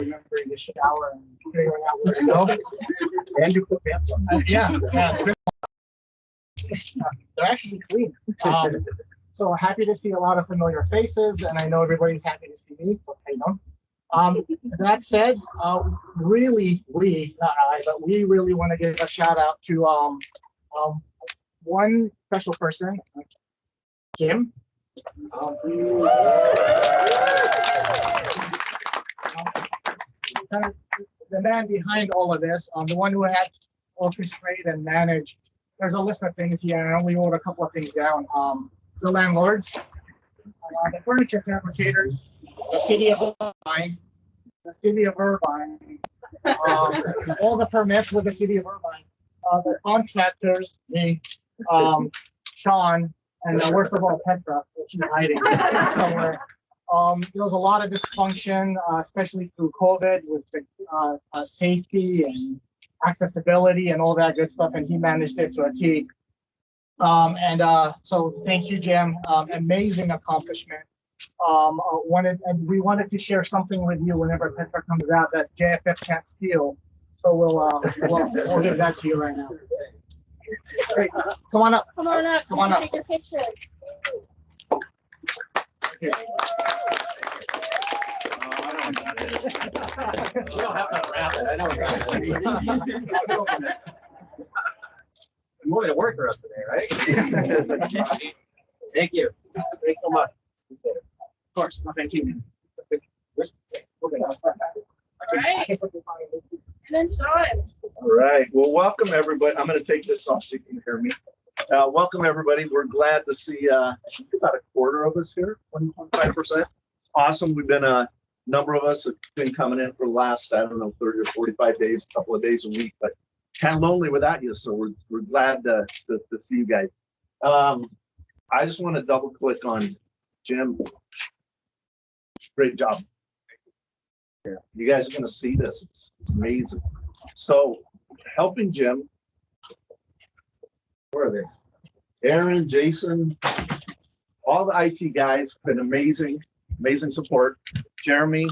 remembering the shower and figuring out where to go. And you put pants on. Yeah, it's been. They're actually clean. So happy to see a lot of familiar faces, and I know everybody's happy to see me. But I know. That said, really, not I, but we really want to give a shout out to one special person, Jim. Kind of the man behind all of this, the one who had orchestrate and manage. There's a list of things here. I only wrote a couple of things down. The landlords, the furniture fabricators, the city of Irvine, all the permits with the city of Irvine, the contractors, me, Sean, and worst of all, Petra, which is hiding somewhere. There was a lot of dysfunction, especially through COVID, with the safety and accessibility and all that good stuff, and he managed it to a T. So thank you, Jim. Amazing accomplishment. We wanted to share something with you whenever Petra comes out that JFF can't steal. So we'll give that to you right now. Great. Come on up. Come on up. Come on up. Take your picture. Okay. You don't have to wrap it. I know. I'm going to work for us today, right? Thank you. Thanks so much. Of course. No, thank you. All right. And then Sean. All right. Well, welcome everybody. I'm going to take this off so you can hear me. Welcome everybody. We're glad to see I think about a quarter of us here, 25%. Awesome. We've been a number of us have been coming in for the last, I don't know, 30 or 45 days, a couple of days a week, but kind of lonely without you. So we're glad to see you guys. I just want to double click on Jim. Great job. Yeah, you guys are going to see this. It's amazing. So helping Jim, where are they? Aaron, Jason, all the IT guys, been amazing support. Jeremy,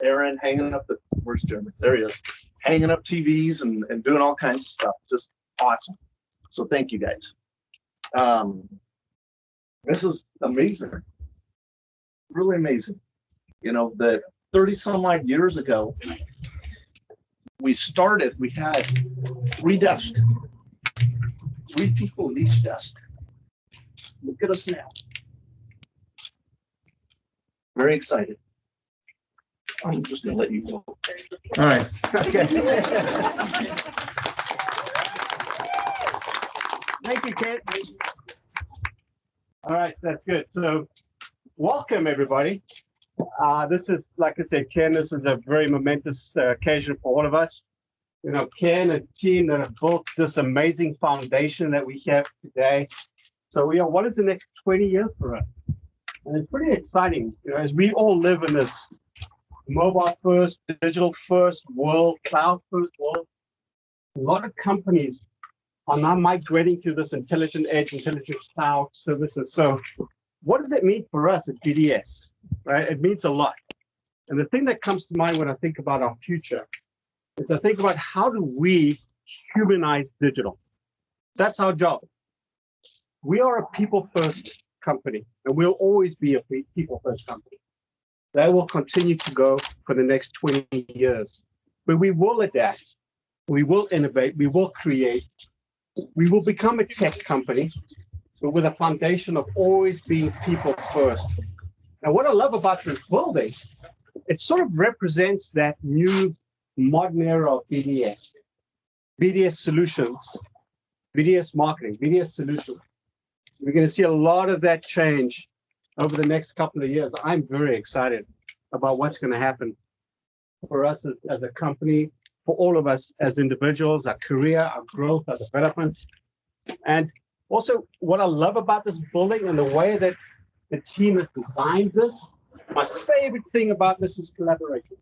Aaron, hanging up the, where's Jeremy? There he is. Hanging up TVs and doing all kinds of stuff. Just awesome. So thank you guys. This is amazing. Really amazing. You know, that 30 some odd years ago, we had 3 desks, 3 people at each desk. Look at us now. Very excited. I'm just going to let you go. All right. Okay. Thank you, Ken. All right, that's good. So welcome, everybody. This is, like I said, Ken, this is a very momentous occasion for all of us. You know, Ken and team that have built this amazing foundation that we have today. So, what is the next 20 years for us? And it's pretty exciting, you know, as we all live in this mobile first, digital first world, cloud first world. A lot of companies are now migrating to this intelligent edge, intelligent cloud services. So what does it mean for us at BDS, right? It means a lot. And the thing that comes to mind when I think about our future is I think about how do we humanize digital? That's our job. We are a people-first company, and we'll always be a people-first company. That will continue to go for the next 20 years. But we will adapt, we will innovate, we will create, we will become a tech company, but with a foundation of always being people first. And what I love about this building, it sort of represents that new modern era of BDS. BDS solutions, BDS marketing, BDS solutions. We're going to see a lot of that change over the next couple of years. I'm very excited about what's going to happen for us as a company, for all of us as individuals, our career, our growth, our development. And also what I love about this building and the way that the team has designed this, my favorite thing about this is collaboration.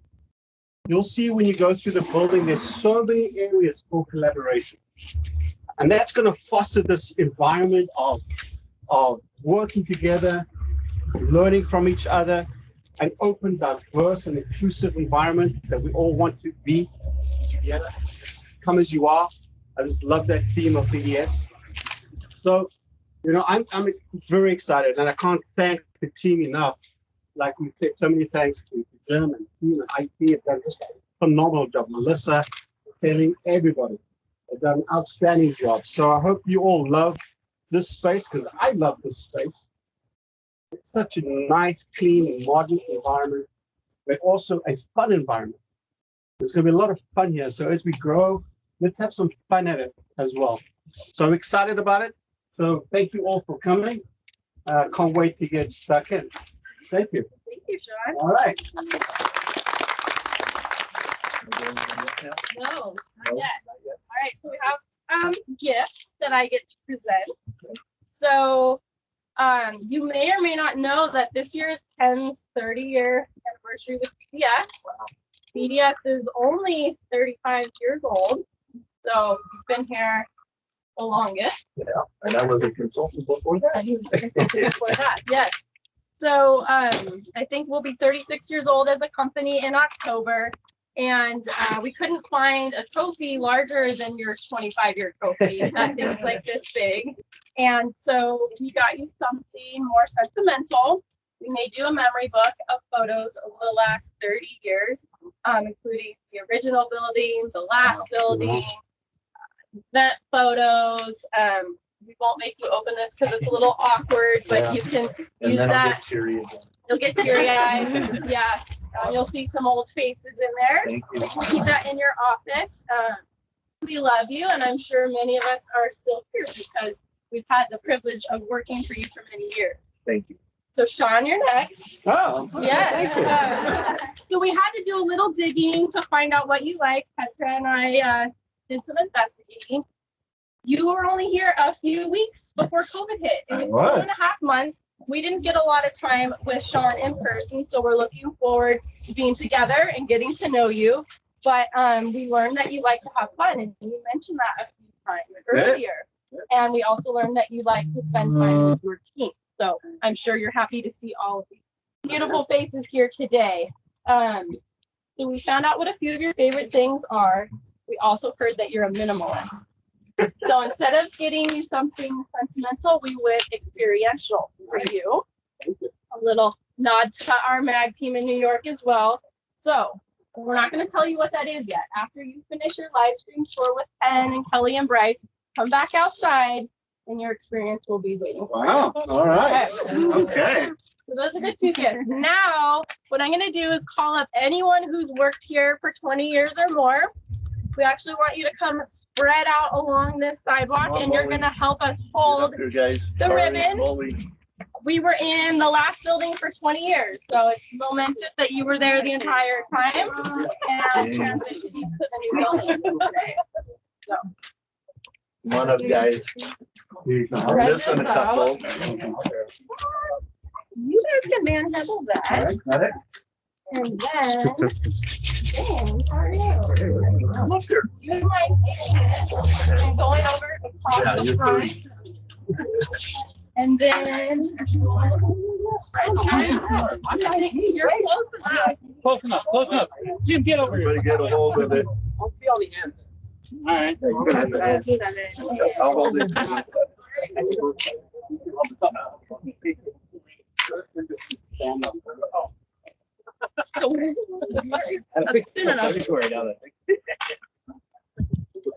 You'll see when you go through the building, there's so many areas for collaboration. And that's going to foster this environment of working together, learning from each other, an open, diverse, and inclusive environment that we all want to be together. Come as you are. I just love that theme of BDS. So, I'm very excited, and I can't thank the team enough. Like we said, so many thanks to Jim and team and IT have done just a phenomenal job. Melissa, Kelly, everybody have done an outstanding job. So I hope you all love this space, because I love this space. It's such a nice, clean, and modern environment, but also a fun environment. There's going to be a lot of fun here. So as we grow, let's have some fun at it as well. So I'm excited about it. So thank you all for coming. Can't wait to get stuck in. Thank you. Thank you, Sean. All right. No, not yet. All right, so we have gifts that I get to present. So you may or may not know that this year is Ken's 30-year anniversary with BDS. BDS is only 35 years old, so you've been here the longest. Yeah, and I was a consultant before that. And he was a consultant before that, yes. So I think we'll be 36 years old as a company in October. And we couldn't find a trophy larger than your 25-year trophy. That thing's like this big. And so we got you something more sentimental. We made you a memory book of photos over the last 30 years, including the original building, the last building, event photos. We won't make you open this because it's a little awkward, but you can use that. You'll get teary-eyed. Yes. You'll see some old faces in there. Thank you. Keep that in your office. We love you, and I'm sure many of us are still here because we've had the privilege of working for you for many years. Thank you. So Sean, you're next. Oh, Yes. thank you. So we had to do a little digging to find out what you like. Petra and I did some investigating. You were only here a few weeks before COVID hit. It was 2.5 months. We didn't get a lot of time with Sean in person, so we're looking forward to being together and getting to know you. But we learned that you like to have fun, and you mentioned that a few times earlier. And we also learned that you like to spend time with your team. So I'm sure you're happy to see all of these beautiful faces here today. So we found out what a few of your favorite things are. We also heard that you're a minimalist. So instead of getting you something sentimental, we went experiential for you. A little nod to our MAG team in New York as well. So we're not going to tell you what that is yet. After you finish your live stream tour with Ken and Kelly and Bryce, come back outside and your experience will be waiting for you. Wow. All right. Okay. So those are the two gifts. Now, what I'm going to do is call up anyone who's worked here for 20 years or more. We actually want you to come spread out along this sidewalk, and you're going to help us hold the ribbon. We were in the last building for 20 years, so it's momentous that you were there the entire time and transitioned to the new building today. So. Come on up, guys. I'm missing a couple. You guys can manhandle that. Got it? And then, James, how are you? I'm up there. You mind and going over across the front. And then, I think you're close enough. Close enough, close enough. Jim, get over here. Everybody get a hold of it. I'll be on the end. All right. I'll hold it.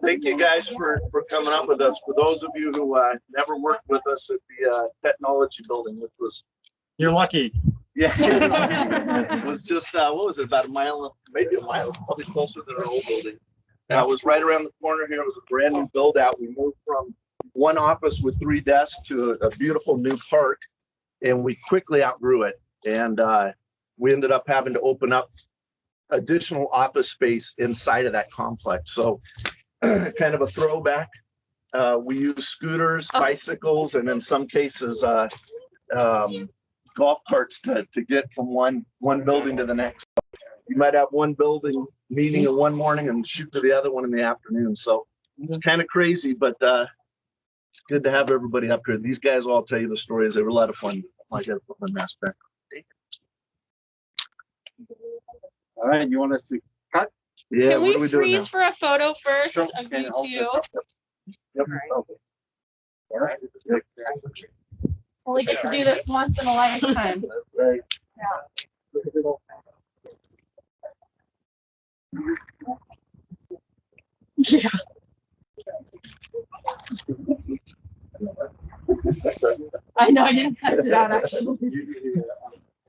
Thank you guys for coming up with us. For those of you who never worked with us at the technology building, which was You're lucky. yeah, it was just what was it, about a mile, maybe a mile, probably closer than our old building. It was right around the corner here. It was a brand new build out. We moved from one office with 3 desks to a beautiful new park, and we quickly outgrew it. And we ended up having to open up additional office space inside of that complex. So kind of a throwback. We use scooters, bicycles, and in some cases, golf carts to get from one building to the next. You might have one building meeting in one morning and shoot to the other one in the afternoon. So it's kind of crazy, but it's good to have everybody up here. These guys will all tell you the stories. They were a lot of fun. I got a fun aspect. All right, you want us to cut? Yeah, Can what are we we doing now? freeze for a photo first Sure. of Okay, you hold two? Yep. Okay. All right. Only get to do this once in a lifetime. Right. Yeah. I know, I didn't test it out actually.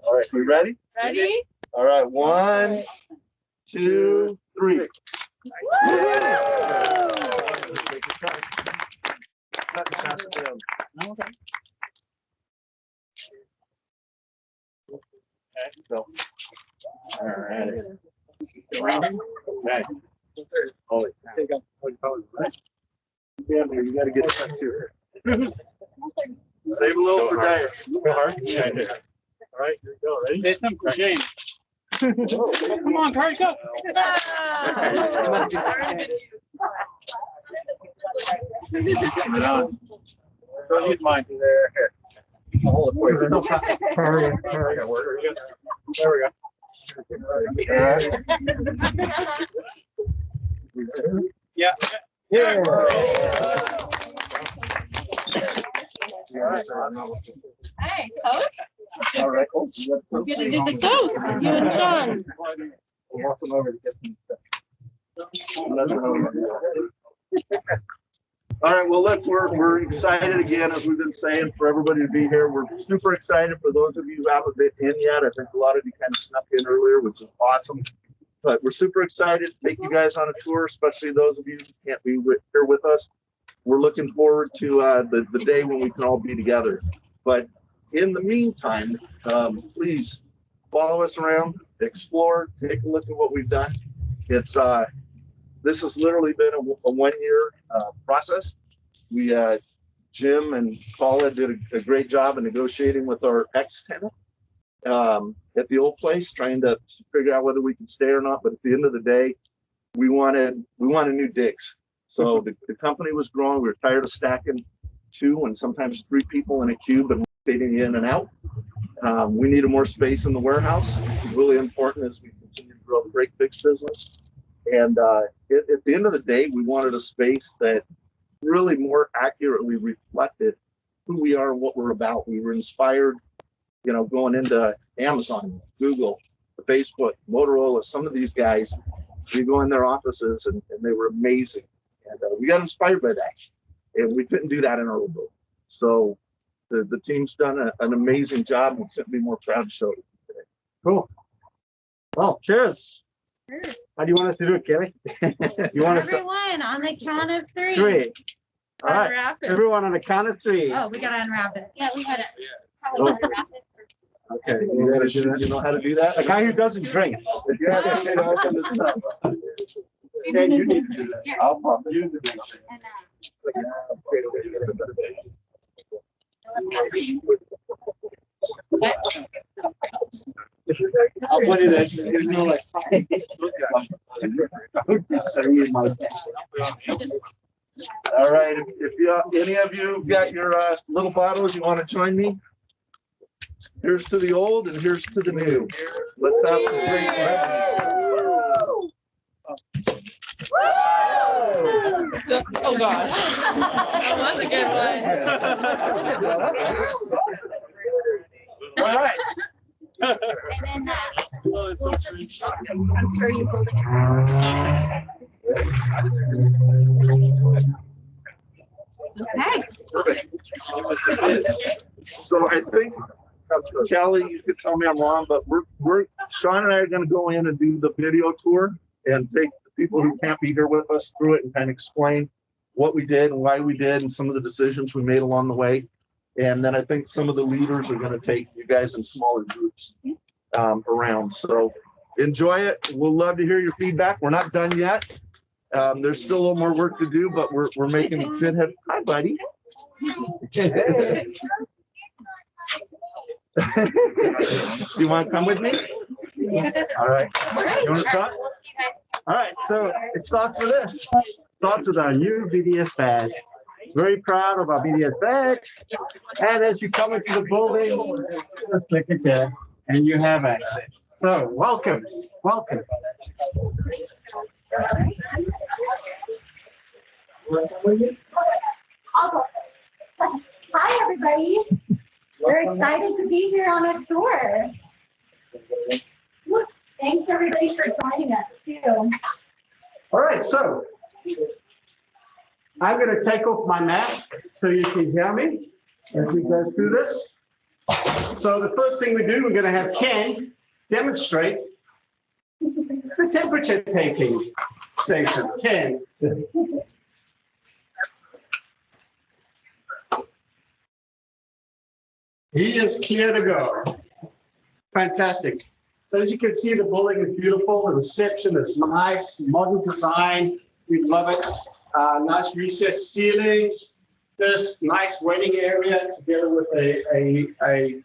All right, we ready? Ready? All right, 1, 2, 3. All right. Okay. Holy. Yeah, man, you gotta get it back here. Save a little for Dyer. Yeah, all right, here we go. Ready? It's some for James. Come on, Cardi, go. Don't use mine. There. I'll hold it for you. Hurry, hurry. There we go. Yeah. Yeah. Hey, Coach, All right. Oh, we're gonna do the toast, you and John. walk them over to get some stuff. All right, well, look, we're excited again, as we've been saying, for everybody to be here. We're super excited for those of you who haven't been in yet. I think a lot of you kind of snuck in earlier, which is awesome. But we're super excited to take you guys on a tour, especially those of you who can't be here with us. We're looking forward to the day when we can all be together. But in the meantime, please follow us around, explore, take a look at what we've done. It's this has literally been a 1-year process. We Jim and Paula did a great job in negotiating with our ex-tenant at the old place, trying to figure out whether we can stay or not. But at the end of the day, we wanted new digs. So the company was growing. We were tired of stacking 2 and sometimes 3 people in a cube and rotating in and out. We needed more space in the warehouse. It's really important as we continue to grow the break fix business. And at the end of the day, we wanted a space that really more accurately reflected who we are and what we're about. We were inspired, you know, going into Amazon, Google, Facebook, Motorola, some of these guys, we go in their offices and they were amazing. And we got inspired by that. And we couldn't do that in our old building. So the team's done an amazing job, and we couldn't be more proud to show you today. Cool. Well, cheers. How do you want us to do it, Kelly? You want us to Everyone on the count of 3. 3? All right. Unwrap it. Everyone on the count of 3. Oh, we gotta unwrap it. Yeah, we gotta. Oh. Unwrap it. Okay. You know how to do that? A guy who doesn't drink. If you have to say all kind of stuff. Then you need to do that. I'll pop you to do that. And, I'll put it as, there's no like. All right, if you, any of you got your little bottles, you want to join me? Here's to the old and here's to the new. Let's have some great Oh gosh. That was a good one. All right. and then Oh, it's so sweet. I'm sure you pulled it. Okay. So I think, Kelly, you could tell me I'm wrong, but we're Sean and I are going to go in and do the video tour and take the people who can't be here with us through it and kind of explain what we did and why we did and some of the decisions we made along the way. And then I think some of the leaders are going to take you guys in smaller groups around. So enjoy it. We'll love to hear your feedback. We're not done yet. There's still a little more work to do, but we're making good head. Hi, buddy. You want to come with me? All right. You want to start? All right, so it starts with this. Starts with our new BDS badge. Very proud of our BDS badge. And as you come into the building, let's click it there. and you have access. So welcome, welcome. Hi, everybody. We're excited to be here on a tour. Thanks, everybody, for joining us, too. All right, so I'm going to take off my mask so you can hear me as we go through this. So the first thing we do, we're going to have Ken demonstrate the temperature taking station. Ken. He is clear to go. Fantastic. So as you can see, the building is beautiful. The reception is nice, modern design. We love it. Nice recessed ceilings. This nice waiting area together with a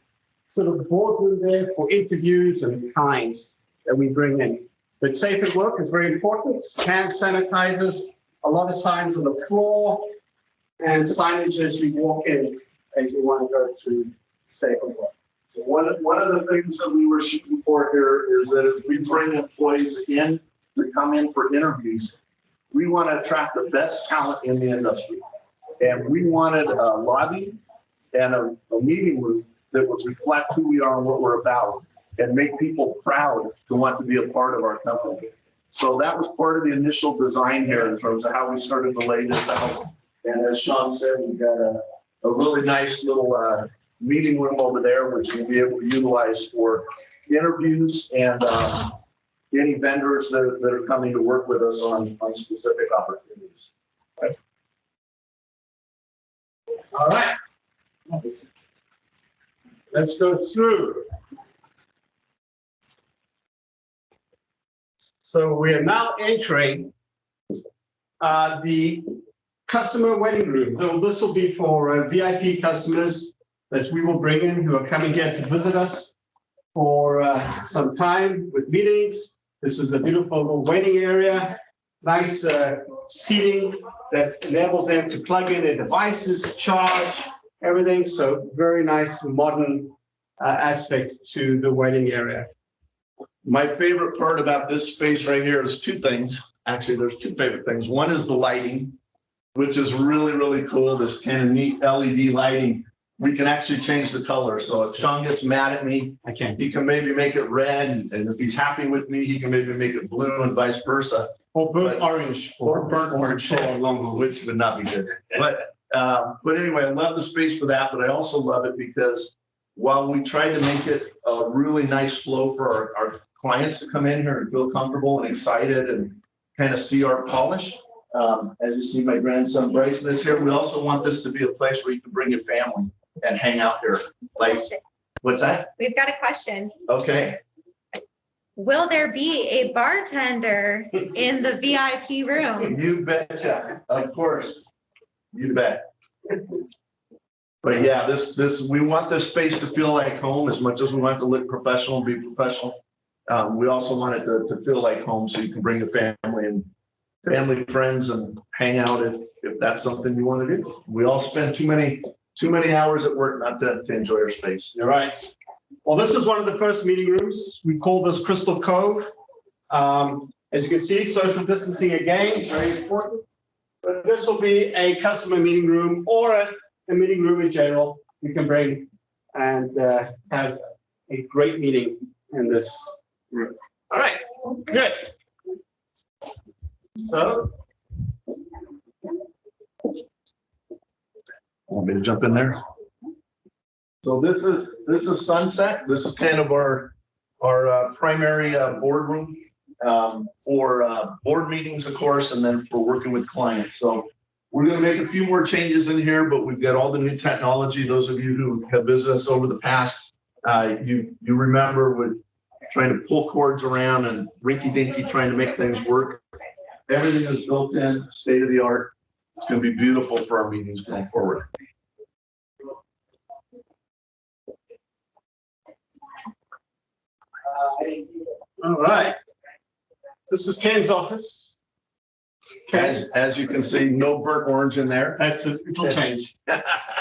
sort of boardroom there for interviews and kinds that we bring in. But safe at work is very important. Hand sanitizers, a lot of signs on the floor, and signage as you walk in, as you want to go through safe at work. So one of the things that we were shooting for here is that as we bring employees in to come in for interviews, we want to attract the best talent in the industry. And we wanted a lobby and a meeting room that would reflect who we are and what we're about and make people proud to want to be a part of our company. So that was part of the initial design here in terms of how we started to lay this out. And as Sean said, we've got a really nice little meeting room over there, which we'll be able to utilize for interviews and any vendors that are coming to work with us on specific opportunities. Okay. All right. Let's go through. So we are now entering the customer waiting room. So this will be for VIP customers that we will bring in who are coming here to visit us for some time with meetings. This is a beautiful little waiting area, nice seating that enables them to plug in their devices, charge, everything. So very nice modern aspect to the waiting area. My favorite part about this space right here is two things. Actually, there's two favorite things. One is the lighting, which is really, really cool. This kind of neat LED lighting. We can actually change the color. So if Sean gets mad at me, he can maybe make it red. And if he's happy with me, he can maybe make it blue and vice versa. Or burnt orange. Or burnt orange, which would not be good. But anyway, I love the space for that. But I also love it because while we try to make it a really nice flow for our clients to come in here and feel comfortable and excited and kind of see our polish. As you see, my grandson Bryson is here. We also want this to be a place where you can bring your family and hang out here. Like, what's that? We've got a question. Okay. Will there be a bartender in the VIP room? You betcha. Of course. You bet. But yeah, we want this space to feel like home as much as we want it to look professional and be professional. We also want it to feel like home so you can bring the family and family, friends, and hang out if that's something you want to do. We all spend too many hours at work not to enjoy our space. You're right. Well, this is one of the first meeting rooms. We call this Crystal Cove. As you can see, social distancing again, very important. But this will be a customer meeting room or a meeting room in general. You can bring and have a great meeting in this room. All right, good. So, Want me to jump in there? So this is Sunset. This is kind of our primary boardroom for board meetings, of course, and then for working with clients. So we're going to make a few more changes in here, but we've got all the new technology. Those of you who have visited us over the past, you remember with trying to pull cords around and rinky-dinky trying to make things work. Everything is built in, state of the art. It's going to be beautiful for our meetings going forward. all right. This is Ken's office. As you can see, no burnt orange in there. It'll change.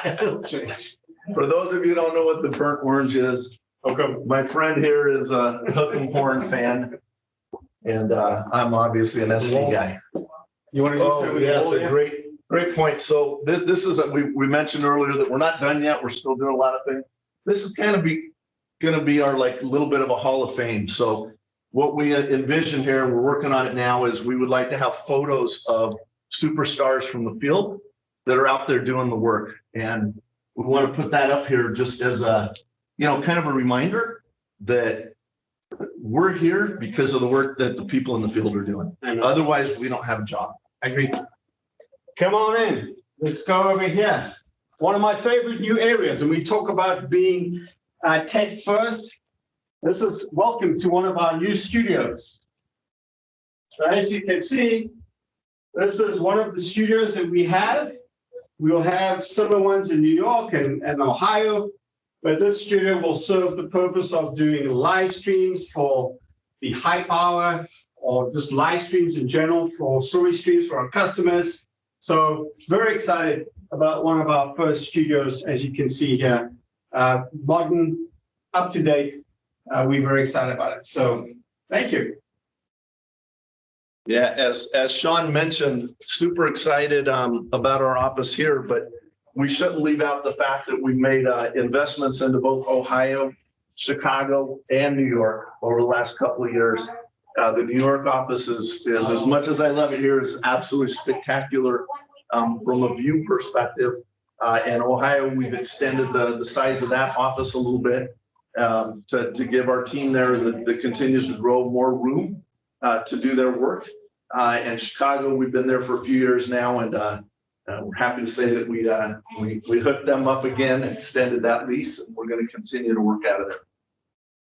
It'll change. For those of you who don't know what the burnt orange is, My friend here is a Hook 'em Horn fan. And I'm obviously an SC guy. You want to use Oh, yeah, it's a great point. So this is, we mentioned earlier that we're not done yet. We're still doing a lot of things. This is kind of going to be our like little bit of a hall of fame. So what we envision here, we're working on it now, is we would like to have photos of superstars from the field that are out there doing the work. And we want to put that up here just as a, kind of a reminder that we're here because of the work that the people in the field are doing. Otherwise, we don't have a job. I agree. Come on in. Let's go over here. One of my favorite new areas, and we talk about being tech first. This is welcome to one of our new studios. So as you can see, this is one of the studios that we have. We'll have similar ones in New York and Ohio, but this studio will serve the purpose of doing live streams for the hype hour or just live streams in general for story streams for our customers. So very excited about one of our first studios, as you can see here. Modern, up to date. We're very excited about it. So thank you. Yeah, as Sean mentioned, super excited about our office here, but we shouldn't leave out the fact that we've made investments into both Ohio, Chicago, and New York over the last couple of years. The New York office is as much as I love it here, is absolutely spectacular from a view perspective. In Ohio, we've extended the size of that office a little bit to give our team there that continues to grow more room to do their work. And Chicago, we've been there for a few years now, and we're happy to say that we hooked them up again, extended that lease, and we're going to continue to work out of there.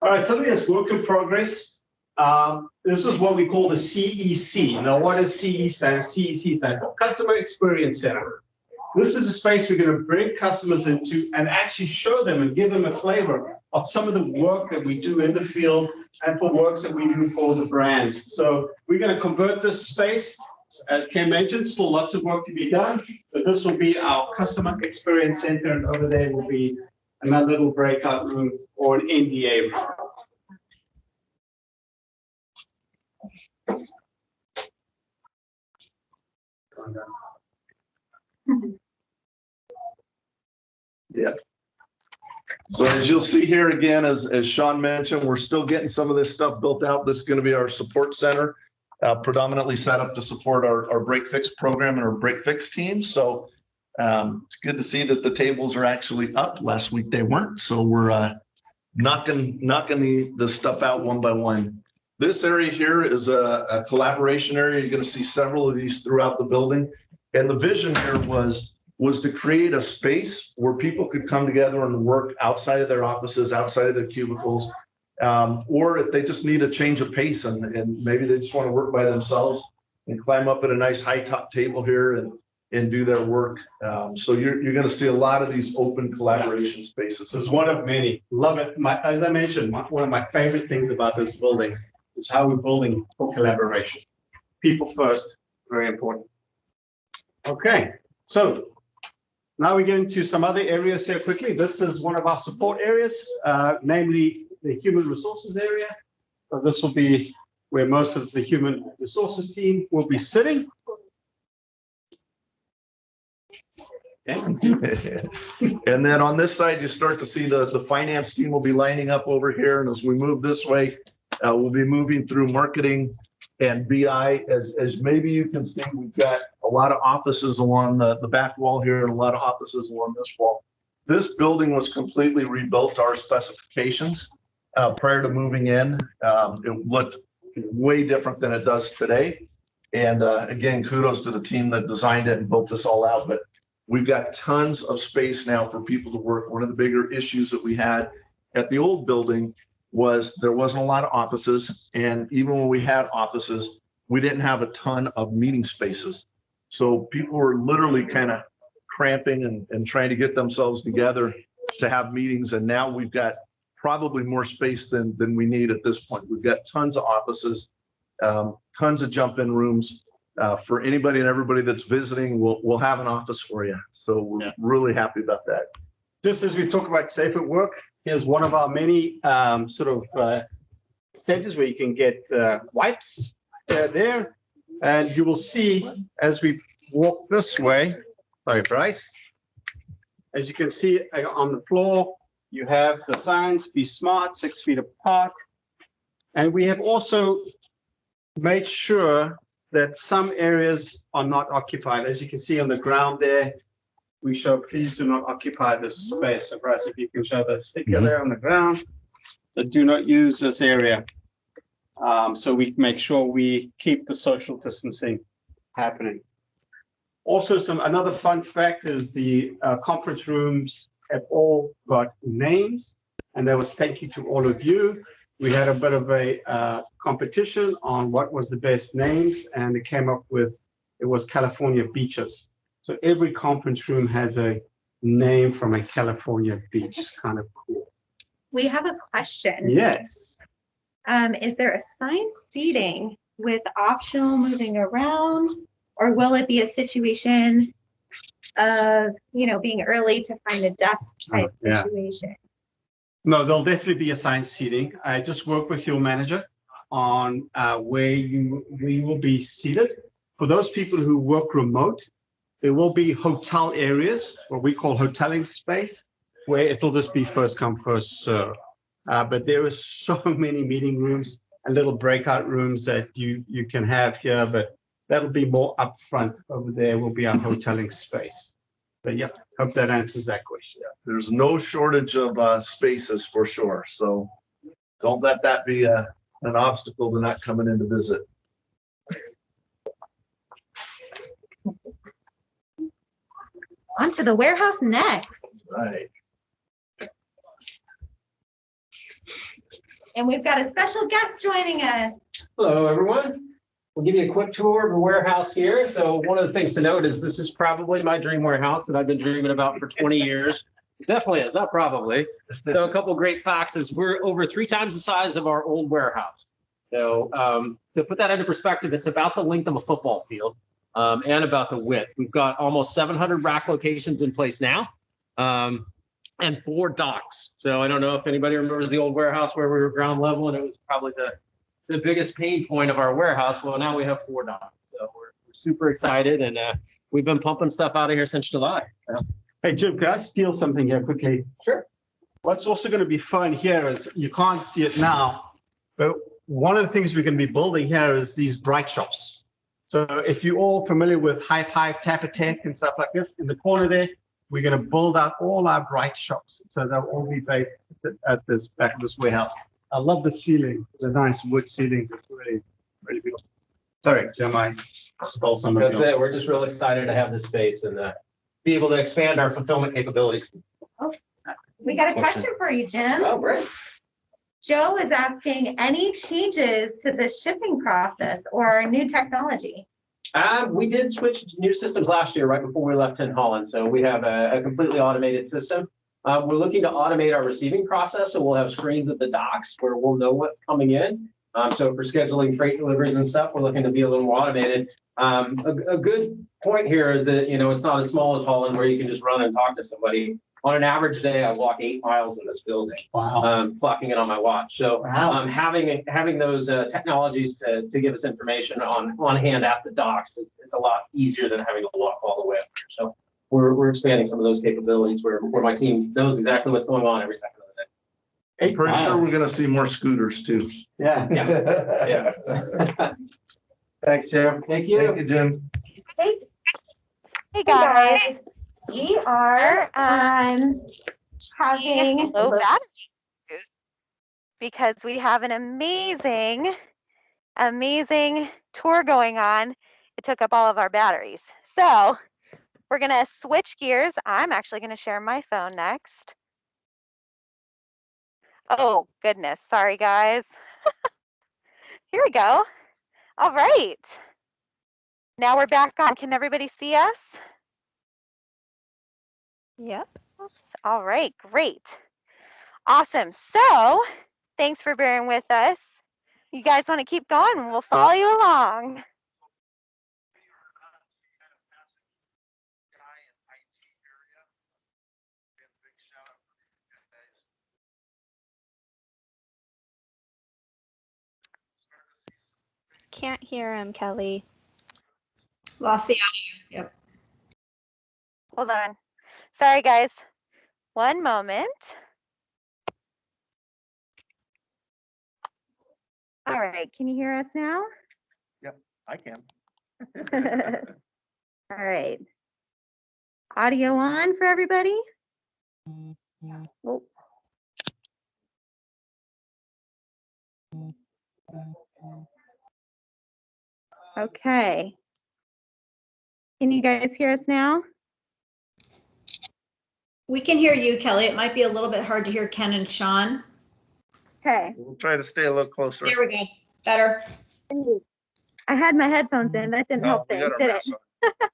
All right, something that's work in progress. This is what we call the CEC. Now, what does CEC stand for? Customer Experience Center. This is a space we're going to bring customers into and actually show them and give them a flavor of some of the work that we do in the field and for works that we do for the brands. So we're going to convert this space. As Ken mentioned, still lots of work to be done, but this will be our Customer Experience Center, and over there will be another little breakout room or an NDA room. Yeah. So as you'll see here again, as Sean mentioned, we're still getting some of this stuff built out. This is going to be our support center, predominantly set up to support our break fix program and our break fix team. So it's good to see that the tables are actually up. Last week they weren't. So we're knocking the stuff out one by one. This area here is a collaboration area. You're going to see several of these throughout the building. And the vision here was to create a space where people could come together and work outside of their offices, outside of their cubicles, or if they just need a change of pace and maybe they just want to work by themselves and climb up at a nice high top table here and do their work. So you're going to see a lot of these open collaboration spaces. This is one of many. Love it. As I mentioned, one of my favorite things about this building is how we're building for collaboration. People first, very important. Okay, so now we get into some other areas here quickly. This is one of our support areas, namely the human resources area. So this will be where most of the human resources team will be sitting. And then on this side, you start to see the finance team will be lining up over here. And as we move this way, we'll be moving through marketing and BI. As maybe you can see, we've got a lot of offices along the back wall here and a lot of offices along this wall. This building was completely rebuilt to our specifications prior to moving in. It looked way different than it does today. And again, kudos to the team that designed it and built this all out. But we've got tons of space now for people to work. One of the bigger issues that we had at the old building was there wasn't a lot of offices. And even when we had offices, we didn't have a ton of meeting spaces. So people were literally kind of cramping and trying to get themselves together to have meetings. And now we've got probably more space than we need at this point. We've got tons of offices, tons of jump-in rooms. For anybody and everybody that's visiting, we'll have an office for you. So we're really happy about that. Just as we talk about safe at work, Here's one of our many centers where you can get wipes there. And you will see as we walk this way, sorry, Bryce, as you can see on the floor, you have the signs, be smart, 6 feet apart. And we have also made sure that some areas are not occupied. As you can see on the ground there, we show, please do not occupy this space. So Bryce, if you can show the sticker there on the ground, so do not use this area. So we make sure we keep the social distancing happening. Also, another fun fact is the conference rooms have all got names, and that was thank you to all of you. We had a bit of a competition on what was the best names, and it came up with, it was California beaches. So every conference room has a name from a California beach. It's kind of cool. We have a question. Yes. Is there assigned seating with optional moving around, or will it be a situation of, being early to find a desk type situation? No, there'll definitely be assigned seating. I just work with your manager on where you will be seated. For those people who work remote, there will be hotel areas, what we call hoteling space, where it'll just be first come, first serve. But there are so many meeting rooms and little breakout rooms that you can have here, but that'll be more upfront. Over there will be our hoteling space. But yeah, hope that answers that question. There's no shortage of spaces for sure. So don't let that be an obstacle to not coming in to visit. On to the warehouse next. Right. And we've got a special guest joining us. Hello, everyone. We'll give you a quick tour of the warehouse here. So one of the things to note is this is probably my dream warehouse that I've been dreaming about for 20 years. It definitely is, not probably. So a couple of great facts is we're over 3 times the size of our old warehouse. So to put that into perspective, it's about the length of a football field and about the width. We've got almost 700 rack locations in place now. And 4 docks. So I don't know if anybody remembers the old warehouse where we were ground level and it was probably the biggest pain point of our warehouse. Well, now we have 4 docks. So we're super excited, and we've been pumping stuff out of here since July. Hey, Jim, can I steal something here quickly? Sure. What's also going to be fun here is you can't see it now, but one of the things we're going to be building here is these bright shops. So if you're all familiar with Hype, Tapper Tech and stuff like this, in the corner there, we're going to build out all our bright shops. So they'll all be based at this back of this warehouse. I love the ceiling, the nice wood ceilings. It's really, really beautiful. Sorry, Jim, I stole some of That's yours. it. We're just really excited to have this space and be able to expand our fulfillment capabilities. We got a question for you, Jim. Oh, great. Joe is asking, any changes to the shipping process or new technology? We did switch to new systems last year, right before we left in Holland. So we have a completely automated system. We're looking to automate our receiving process. So we'll have screens at the docks where we'll know what's coming in. So for scheduling freight deliveries and stuff, we're looking to be a little more automated. A good point here is that, it's not as small as Holland where you can just run and talk to somebody. On an average day, I walk 8 miles in this building. Wow. Clocking it on my watch. So Wow. having those technologies to give us information on hand at the docks is a lot easier than having to walk all the way up here. So we're expanding some of those capabilities where my team knows exactly what's going on every second of the day. I'm pretty sure we're going to see more scooters too. Yeah. Yeah. Thanks, Jim. Thank you. Thank you, Jim. Hey guys, we are having low battery use because we have an amazing tour going on. It took up all of our batteries. So we're gonna switch gears. I'm actually gonna share my phone next. Oh goodness, sorry guys. Here we go. All right. Now we're back on. Can everybody see us? Yep. Oops. All right, great. Awesome. So thanks for bearing with us. You guys want to keep going and we'll follow you along. Can't hear him, Kelly. Lost the audio. Yep. Hold on. Sorry, guys. One moment. All right. Can you hear us now? I can. All right. Audio on for everybody? Oh. Okay. Can you guys hear us now? We can hear you, Kelly. It might be a little bit hard to hear Ken and Sean. Okay. We'll try to stay a little closer. There we go. Better. I had my headphones in. That didn't help we things, got our did it? masks on.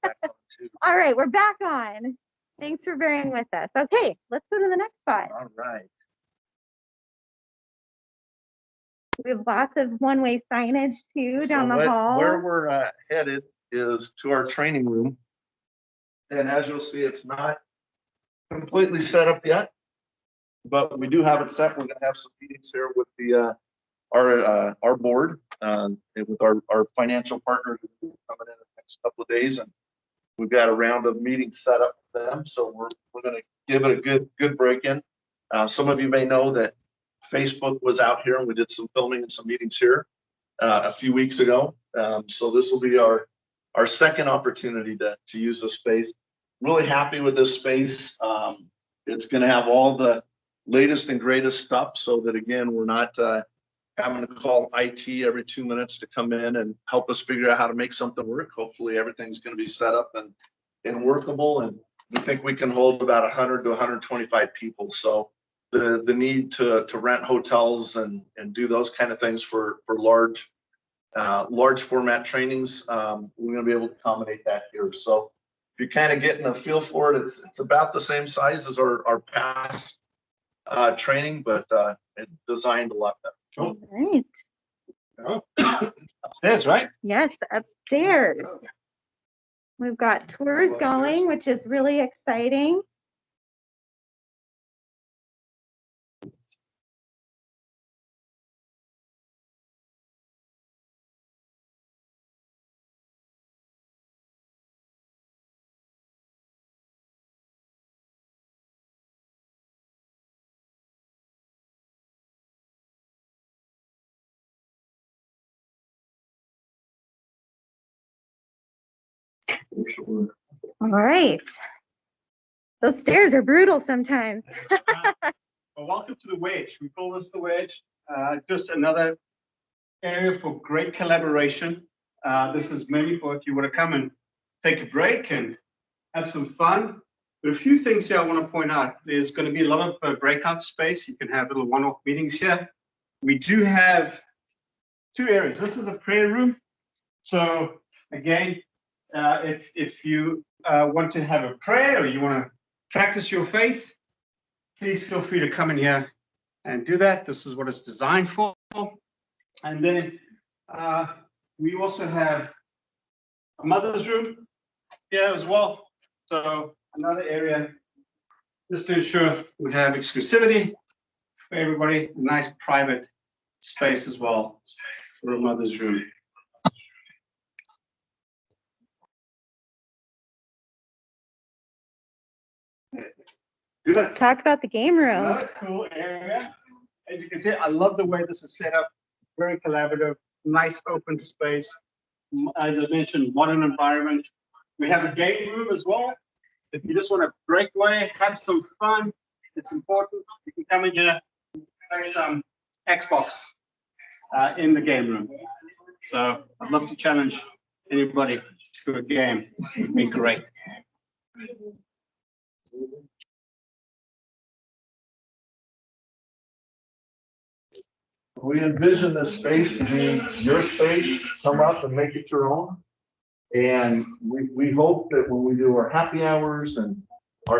Back on, too. All right, we're back on. Thanks for bearing with us. Okay, let's go to the next spot. All right. We have lots of one-way signage too down the hall. Where we're headed is to our training room. And as you'll see, it's not completely set up yet, but we do have it set. We're gonna have some meetings here with the our board and with our financial partners coming in the next couple of days, and we've got a round of meetings set up for them. So we're gonna give it a good break-in. Some of you may know that Facebook was out here and we did some filming and some meetings here a few weeks ago. So this will be our second opportunity to use this space. Really happy with this space. It's going to have all the latest and greatest stuff so that, again, we're not having to call IT every 2 minutes to come in and help us figure out how to make something work. Hopefully everything's going to be set up and workable. And we think we can hold about 100 to 125 people. So the need to rent hotels and do those kind of things for large format trainings, we're going to be able to accommodate that here. So if you're kind of getting a feel for it, it's about the same size as our past training, but it's designed a lot better. All right. Upstairs, right? Yes, upstairs. We've got tours going, which is really exciting. All right. Those stairs are brutal sometimes. Well, welcome to the wedge. We call this the wedge. Just another area for great collaboration. This is mainly for if you want to come and take a break and have some fun. But a few things here I want to point out. There's going to be a lot of breakout space. You can have little one-off meetings here. We do have two areas. This is a prayer room. So again, if you want to have a prayer or you want to practice your faith, please feel free to come in here and do that. This is what it's designed for. And then we also have a mother's room here as well. So another area just to ensure we have exclusivity for everybody, a nice private space as well for a mother's room. Let's talk about the game room. Another cool area. As you can see, I love the way this is set up. Very collaborative, nice open space. As I mentioned, modern environment. We have a game room as well. If you just want to break away, have some fun, it's important. You can come in here, play some Xbox in the game room. So I'd love to challenge anybody to a game. It'd be great. We envision this space to be your space, sum up and make it your own. And we hope that when we do our happy hours and